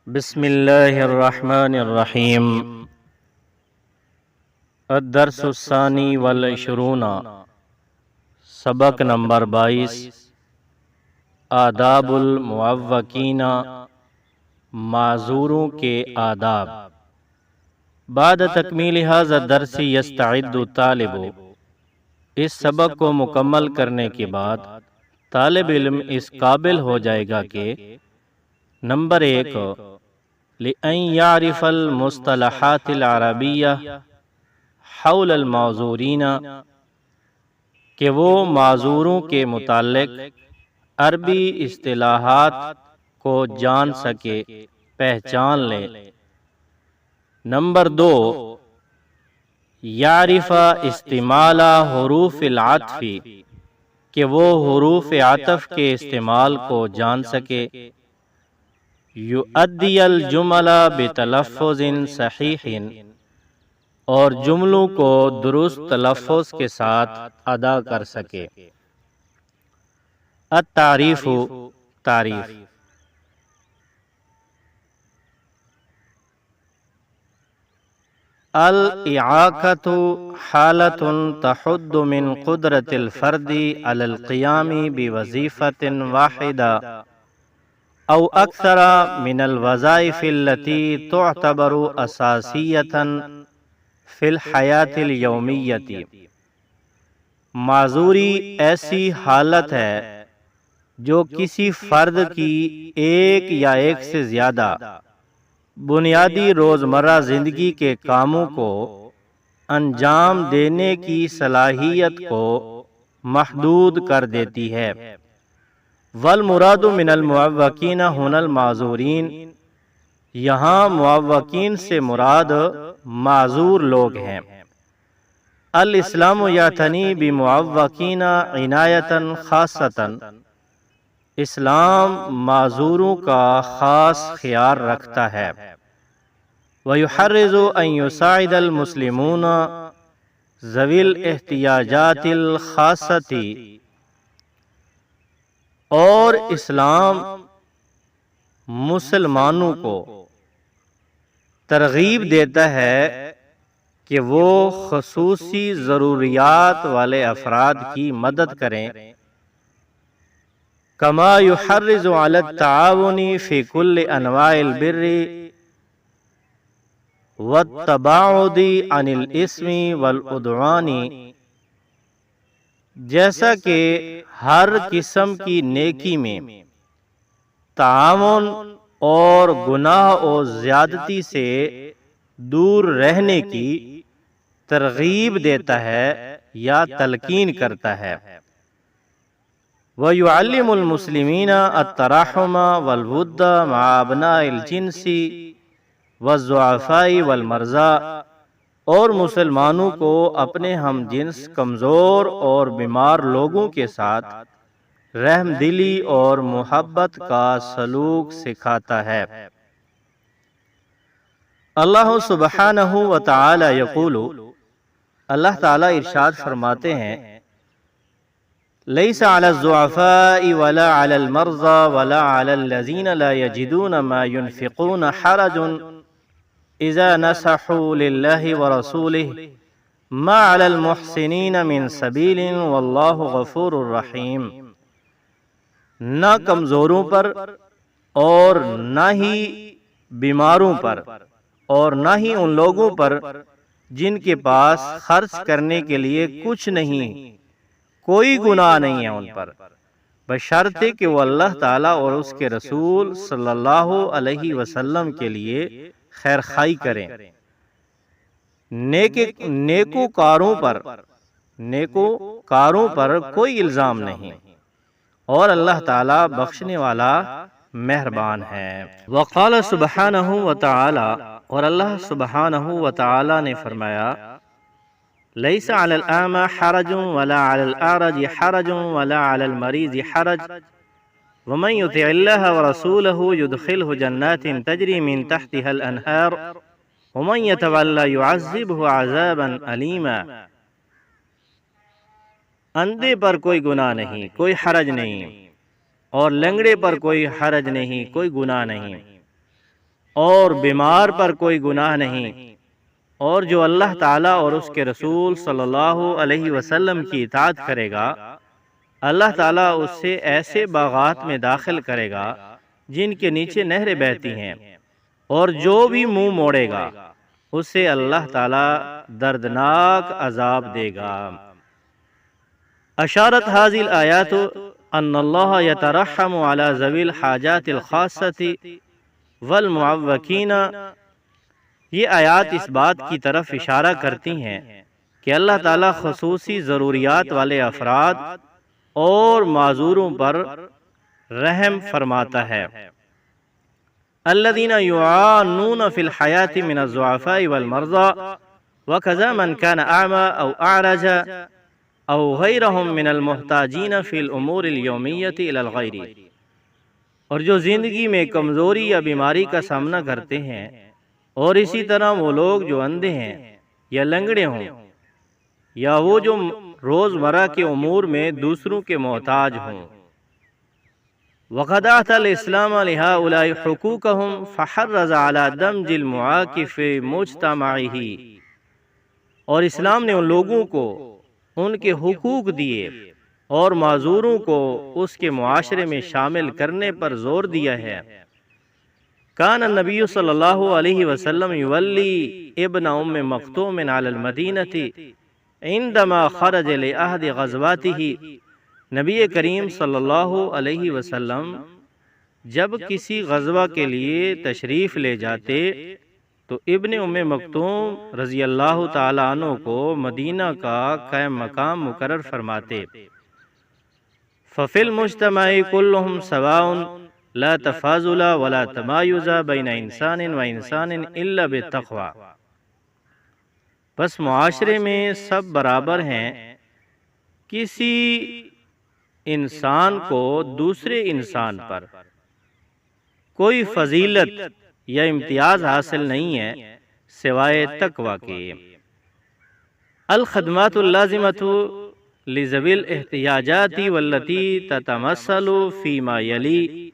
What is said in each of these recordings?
بسم اللہ الرحمن الرحیم۔ الدرس الثانی والعشرون، سبق نمبر 22، آداب المعوقین، معذوروں کے آداب۔ بعد تکمیل ھذا الدرس یستعد الطالب، اس سبق کو مکمل کرنے کے بعد طالب علم اس قابل ہو جائے گا کہ نمبر 1، لِأَن يَعْرِفَ الْمُصْطَلَحَاتِ الْعَرَبِيَّةَ حول المعذورین، کہ وہ معذوروں کے متعلق عربی اصطلاحات کو جان سکے، پہچان لے۔ نمبر 2، یعرف استعمال حروف العطف، کہ وہ حروف عطف کے استعمال کو جان سکے۔ یؤدی الجمل بتلفظ صحیح، اور جملوں کو درست تلفظ کے ساتھ ادا کر سکے۔ التعریف، تعریف۔ الاعاقۃ حالۃ تحد من قدرۃ الفرد علی القیام بوظیفۃ واحدہ او اکثر من الوظائف التي تعتبر اساسیۃ فی الحیاۃ الیومیۃ۔ معذوری ایسی حالت ہے جو کسی فرد کی ایک یا ایک سے زیادہ بنیادی روزمرہ زندگی کے کاموں کو انجام دینے کی صلاحیت کو محدود کر دیتی ہے۔ والمراد من المعوقین هنا المعذورین، یہاں معوقین سے مراد معذور لوگ ہیں۔ الاسلام یعتنی بمعوقین عنایۃ خاصۃ، اسلام معذوروں کا خاص خیال رکھتا ہے۔ وَيُحَرِّضُ أَن يُسَاعِدَ الْمُسْلِمُونَ ذَوِي الْاحْتِيَاجَاتِ الْخَاصَّةِ، اور اسلام مسلمانوں کو ترغیب دیتا ہے کہ وہ خصوصی ضروریات والے افراد کی مدد کریں۔ کما یحرض علی التعاون فی کل انواع البر والتباعد عن الاثم والعدوان، جیسا کہ ہر قسم کی نیکی میں تعاون اور گناہ اور زیادتی سے دور رہنے کی ترغیب دیتا ہے یا تلقین کرتا ہے۔ وَيُعَلِّمُ الْمُسْلِمِينَ التَّرَحُمَ وَالْوُدَّ مَعَ أَبْنَاءِ الْجِنْسِ وَالضُّعَفَاءِ وَالْمَرْضَىٰ، اور مسلمانوں کو اپنے ہم جنس کمزور اور بیمار لوگوں کے ساتھ رحم دلی اور محبت کا سلوک سکھاتا ہے۔ اللہ سبحانہ وتعالی یقول، اللہ تعالیٰ ارشاد فرماتے ہیں، لیس علی الضعفاء ولا علی المرضى ولا علی الذین لا یجدون ما ينفقون حرج اذا نصحوا للہ ورسولہ ما علی المحسنین من سبیل واللہ غفور الرحیم۔ نہ کمزوروں پر اور نہ ہی بیماروں پر اور نہ ہی ان لوگوں پر جن کے پاس خرچ کرنے کے لیے کچھ نہیں، کوئی گناہ نہیں ہے ان پر، بشرطے کہ وہ اللہ تعالیٰ اور اس کے رسول صلی اللہ علیہ وسلم کے لیے خیر خواہی کریں۔ نیکوکاروں پر کوئی الزام نہیں، اور اللہ تعالیٰ بخشنے والا مہربان ہے۔ وقال سبحانہ وتعالی، اور اللہ سبحانہ وتعالی نے فرمایا، لیس علی الاعمى حرج ولا علی الاعرج حرج ولا علی المریض حرج ومن یطع اللہ ورسولہ یدخلہ جنات تجری من تحتها الانہار ومن یتولی یعذبہ عذابا علیما۔ اندھے پر کوئی گناہ نہیں، کوئی حرج نہیں، اور لنگڑے پر کوئی حرج نہیں، کوئی گناہ نہیں، اور بیمار پر کوئی گناہ نہیں، اور جو اللہ تعالیٰ اور اس کے رسول صلی اللہ علیہ وسلم کی اطاعت کرے گا اللہ تعالیٰ اس سے ایسے باغات میں داخل کرے گا جن کے نیچے نہریں بہتی ہیں، اور جو بھی منہ موڑے گا اسے اللہ تعالیٰ دردناک عذاب دے گا۔ اشارت هذه الآیات ان اللہ یترحم علی ذوی الحاجات الخاصۃ والمعوقین، یہ آیات اس بات کی طرف اشارہ کرتی ہیں کہ اللہ تعالیٰ خصوصی ضروریات والے افراد اور معذوروں پر رحم فرماتا ہے۔ الذین یعانون فی الحیاة من الضعفاء والمرضى وکذا من کان اعمى او اعرج او غیرهم من المحتاجین فی الامور الیومیۃ الی الغیر، اور جو زندگی میں کمزوری یا بیماری کا سامنا کرتے ہیں، اور اسی طرح وہ لوگ جو اندھے ہیں یا لنگڑے ہوں، یا وہ جو روزمرہ کے امور میں دوسروں کے محتاج ہوں۔ وَقَدْ أَعْطَى الْإِسْلَامَ لِهَؤُلَاءِ حُقُوقَهُمْ فَحَرَّضَ عَلَى دَمْجِ الْمُعَاقِ فِي مُجْتَمَعِهِ، اور اسلام نے ان لوگوں کو ان کے حقوق دیے اور معذوروں کو اس کے معاشرے میں شامل کرنے پر زور دیا ہے۔ کان النبی صلی اللہ علیہ وسلم یولی ابن ام مکتوم علی المدینہ عندما خرج لعہد غزواتہ، نبی کریم صلی اللہ علیہ وسلم جب کسی غزوہ کے لیے تشریف لے جاتے تو ابن ام مکتوم رضی اللہ تعالیٰ عنہ کو مدینہ کا قائم مقام مقرر فرماتے۔ ففی المجتمع کلہم سواء لا تفاضل ولا تمایز بین انسان و انسان الا بالتقوی، بس معاشرے میں سب برابر ہیں، کسی انسان کو دوسرے انسان پر کوئی فضیلت یا امتیاز حاصل نہیں ہے سوائے تقوی کے۔ الخدمات اللازمۃ لذوی الاحتیاجات والتی تتمثل فیما یلی،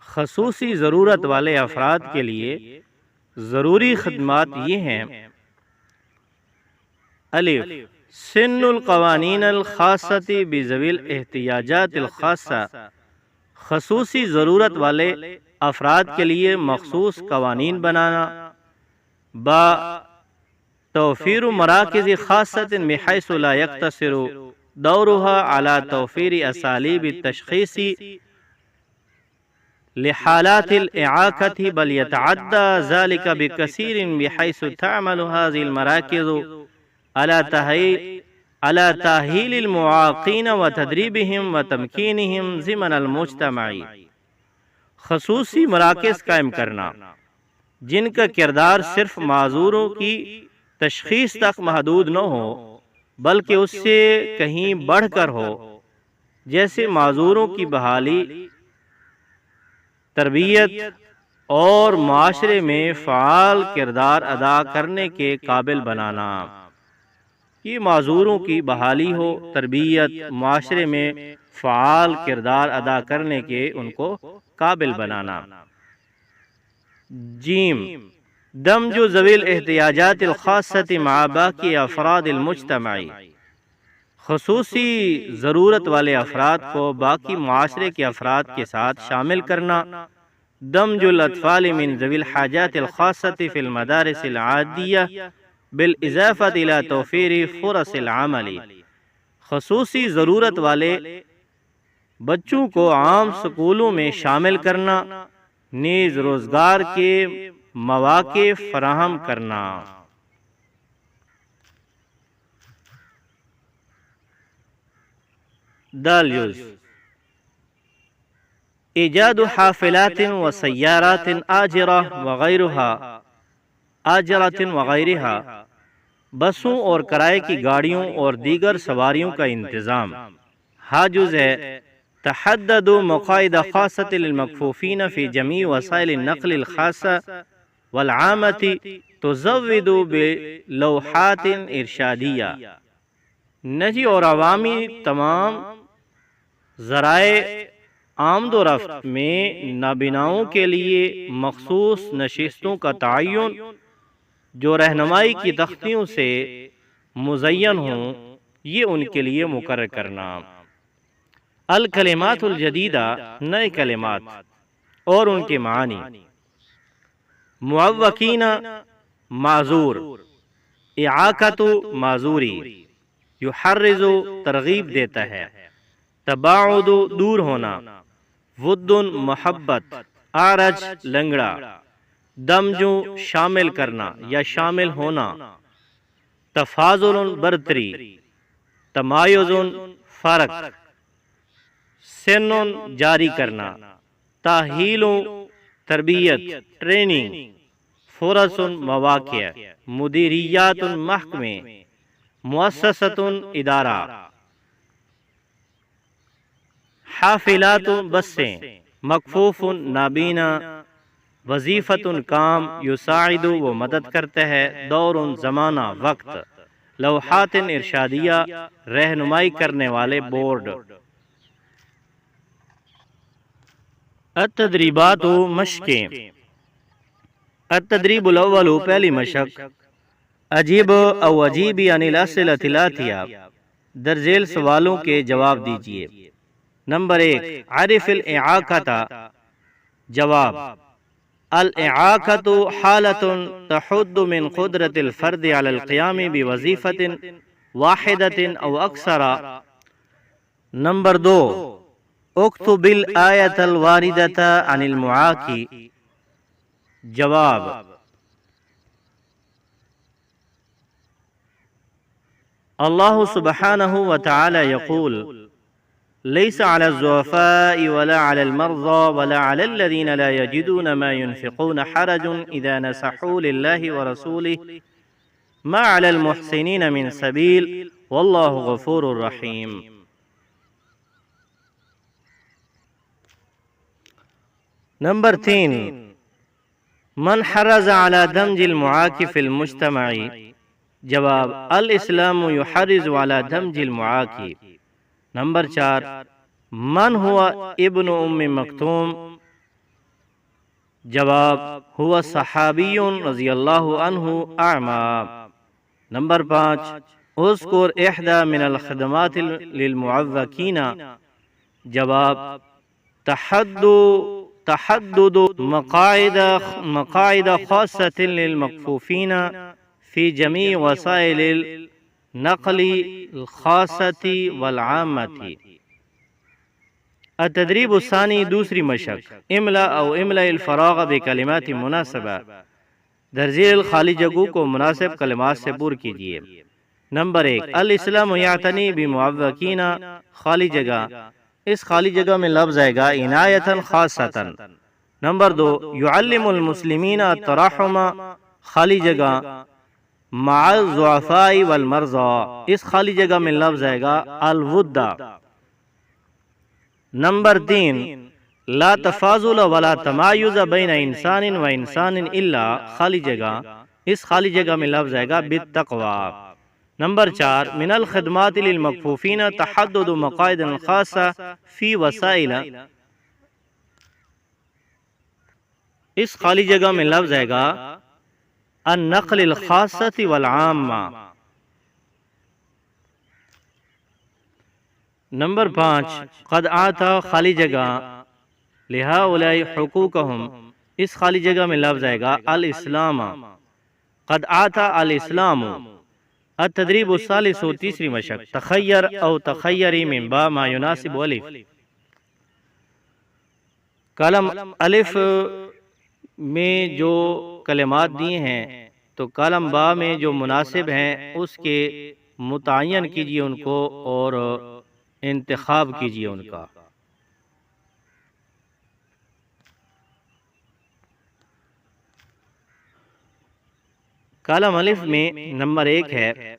خصوصی ضرورت والے افراد کے لیے ضروری خدمات یہ ہیں: الف سن القوانین الخاصۃ بذوی الاحتیاجات الخاصہ، خصوصی ضرورت والے افراد کے لیے مخصوص قوانین بنانا، با توفیر مراکز خاصۃ بحیث لا یقتصر دورها على توفیر اسالیب التشخیص لحالات الاعاقۃ بل یتعدى ذلك بکثیر بحیث تعمل هذه المراکز على تأہیل المعاقین وتدریبهم وتمکینهم ضمن المجتمع، خصوصی مراکز قائم کرنا جن کا کردار صرف معذوروں کی تشخیص تک محدود نہ ہو بلکہ اس سے کہیں بڑھ کر ہو، جیسے معذوروں کی بحالی، تربیت اور معاشرے میں فعال کردار ادا کرنے کے قابل بنانا۔ یہ معذوروں کی بحالی ہو، تربیت، معاشرے میں فعال کردار ادا کرنے کے ان کو قابل بنانا۔ جیم دمج ذوی الاحتیاجات الخاصۃ مع باقی افراد المجتمع، خصوصی ضرورت والے افراد کو باقی معاشرے کے افراد کے ساتھ شامل کرنا۔ دمج الاطفال من ذوی الحاجات الخاصۃ فی المدارس العادیہ بالاضافۃ الی توفیر فرص العمل، خصوصی ضرورت والے بچوں کو عام سکولوں میں شامل کرنا، نیز روزگار کے مواقع فراہم کرنا۔ دالیوز ایجاد حافلات و سیارات آجرہ وغیرہ، بسوں اور کرائے کی گاڑیوں اور دیگر سواریوں کا انتظام۔ حاجز ہے تحدد مقاعد خاصة للمکفوفین فی جمیع وسائل النقل الخاصة والعامة تزود بلوحات ارشادیہ، نجی اور عوامی تمام ذرائع آمد و رفت میں نابیناؤں کے لیے مخصوص نشستوں کا تعین جو رہنمائی کی تختیوں سے مزین ہوں، یہ ان کے لیے مقرر کرنا۔ الکلمات الجدیدہ، نئے کلمات اور ان کے معنی۔ معوقین، معذور، اعاقۃ، معذوری، یحرز، ترغیب دیتا ہے، تباعد، دور ہونا، ود، محبت، اعرج، لنگڑا، دمج، شامل کرنا یا شامل ہونا، تفاضل، برتری، تمایز، فرق، سن، جاری کرنا، تاہیل، تربیت، ٹریننگ، فرص، مواقع، مدیریات، محکمے، مؤسسۃ، ادارہ، حافلات، بسیں، مکفوف، نابینا، وظیفۃ، کام، یساعد، وہ مدد کرتا ہے، دور، زمانہ، وقت، لوحات، ارشادیہ، رہنمائی کرنے والے بورڈ۔ التدریبات، مشقیں۔ التدریب الاول، پہلی مشق، اجیب او اجیبی عن الاسئلۃ الاتیہ، درذیل سوالوں کے جواب دیجیے۔ نمبر 1، عرف الاعاقۃ، جواب، الاعاقۃ حالۃ تحد من قدرۃ الفرد علی القیام بوظیفۃ واحدۃ او اکثر۔ نمبر 2، اکتب الآیۃ الواردۃ عن المعاقی، جواب، اللہ سبحانہ وتعالی یقول ليس على الضعفاء ولا على المرضى ولا على الذين لا يجدون ما ينفقون حرج إذا نصحوا لله ورسوله ما على المحسنين من سبيل والله غفور رحيم۔ نمبر 3، من حرز على دمج المعاق في المجتمع، جواب، الاسلام يحرز على دمج المعاق۔ نمبر 4، من هو ابن ام مکتوم، جواب، هو صحابی رضی اللہ عنہ اعمی۔ نمبر 5، اذکر احدى من الخدمات للمعوقین، جواب، تحدد مقاعد خاصة للمكفوفين في جميع وسائل النقل الخاصة والعامة۔ التدریب الثانی، دوسری مشق، املا او املا الفراغ بکلمات مناسبہ، درذیل خالی جگہوں کو مناسب کلمات سے پر کیجیے۔ نمبر 1، الاسلام یعتنی بمعوقین، خالی جگہ، اس خالی جگہ میں لفظ آئے گا عنایتاً خاصتاً۔ نمبر 2، یعلم المسلمین التراحم، خالی جگہ، مع الضعفاء والمرضى، اس خالی جگہ میں لفظ آئے گا الود۔ نمبر 3، لا تفاضل ولا تمایز بین انسان و انسان الا، خالی جگہ، اس خالی جگہ میں لفظ آئے گا بالتقوی۔ نمبر 4، من الخدمات للمکفوفین تحدد مقاعد خاصہ فی وسائل، اس خالی جگہ میں لفظ آئے گا النقل الخاصة والعامة۔ نمبر 5، قد آتا، خالی جگہ، لہؤلاء حقوقهم، اس خالی جگہ میں لفظ آئے گا الاسلام، قد آتا الاسلام۔ التدریب الثالث، تیسری مشق، تخیر او تخیری من با ما يناسب الف، کلم الف میں جو کلمات دیے ہیں تو کلم با میں جو مناسب ہیں اس کے متعین کیجیے ان کو اور انتخاب کیجیے ان کا۔ کالم الف میں نمبر 1 ہے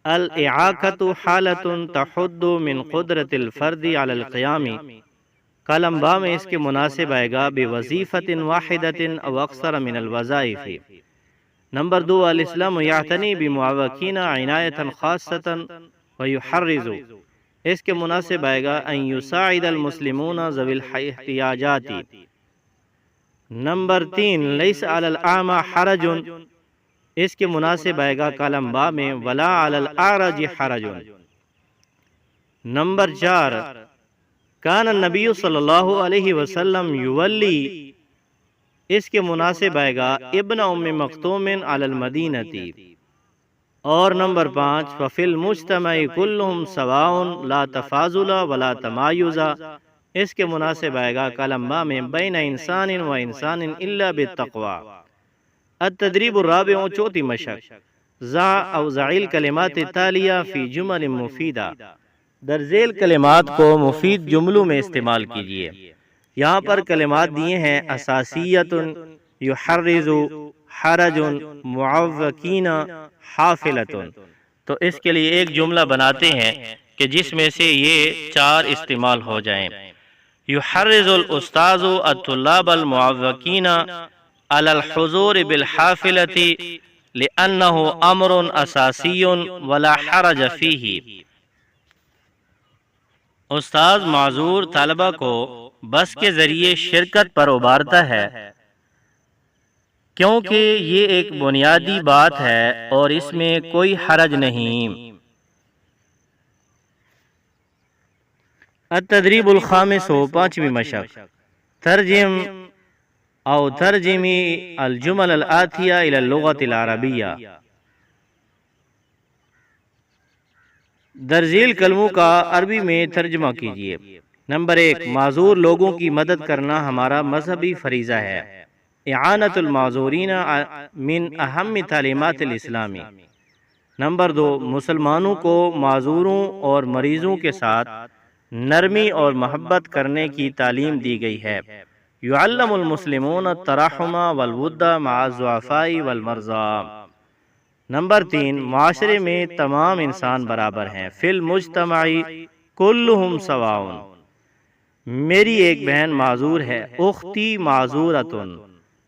الاعاقۃ حالۃ تحد من قدرۃ الفرد علی القیام، کالم با میں اس کے مناسب آئے گا بوظیفۃ واحدۃ او اکثر من الوظائف۔ نمبر 2، الاسلام یعتنی بمعوقین عنایۃ خاصۃ ویحرز، اس کے مناسب آئے گا ان یساعد المسلمون ذوی الاحتیاجات۔ نمبر 3 لیس علی الاعمى حرج، اس کے مناسب آئے گا کالم با میں ولا علی الاعرج حرج۔ نمبر 4 کان النبی صلی اللہ علیہ وسلم یولی، اس کے مناسب آئے گا ابن ام مکتوم علی المدینتی۔ اور نمبر 5 ففی المجتمع کلہم سواء لا تفاضل ولا تمایز، اس کے مناسب آئے گا کلم با میں بین انسان و انسان الا بالتقوی۔ التدریب الرابع، چوتھی مشق، ضع او ضع الکلمات التالیہ فی جمل مفیدہ، درذیل کلمات کو مفید جملوں میں استعمال کیجیے۔ یہاں پر کلمات دیے ہیں اساسیت، یحرز، حرج، معوقین، حافلۃ۔ تو اس کے لیے ایک جملہ بناتے ہیں کہ جس میں سے یہ 4 استعمال ہو جائیں۔ یحرز الاستاذ الطلاب المعوقین علی الحضور بالحافلۃ لأنہ امر اساسی ولا حرج فیہ، استاذ معذور طلبہ کو بس کے ذریعے شرکت پر ابھارتا ہے کیونکہ یہ ایک بنیادی بات ہے اور اس میں کوئی حرج نہیں۔ التدریب الخامس، پانچویں مشق، ترجم او ترجمی الجمل الآتیہ الی اللغۃ العربیہ، درذیل کلموں کا عربی میں ترجمہ کیجیے۔ نمبر 1 معذور لوگوں کی مدد کرنا ہمارا مذہبی فریضہ ہے۔ اعانت المعذورین من اہم تعلیمات الاسلامی۔ نمبر 2 مسلمانوں کو معذوروں اور مریضوں کے ساتھ نرمی اور محبت کرنے کی تعلیم دی گئی ہے۔ یعلم المسلمون التراحم والود مع الضعفاء والمرضى۔ نمبر 3 معاشرے میں تمام انسان برابر ہیں۔ فی المجتمع کلہم سواء، میری ایک بہن معذور ہے، اختی معذورۃ۔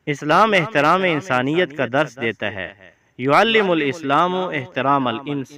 اسلام احترام انسانیت کا درس دیتا ہے۔ یعلم الاسلام احترام الانس۔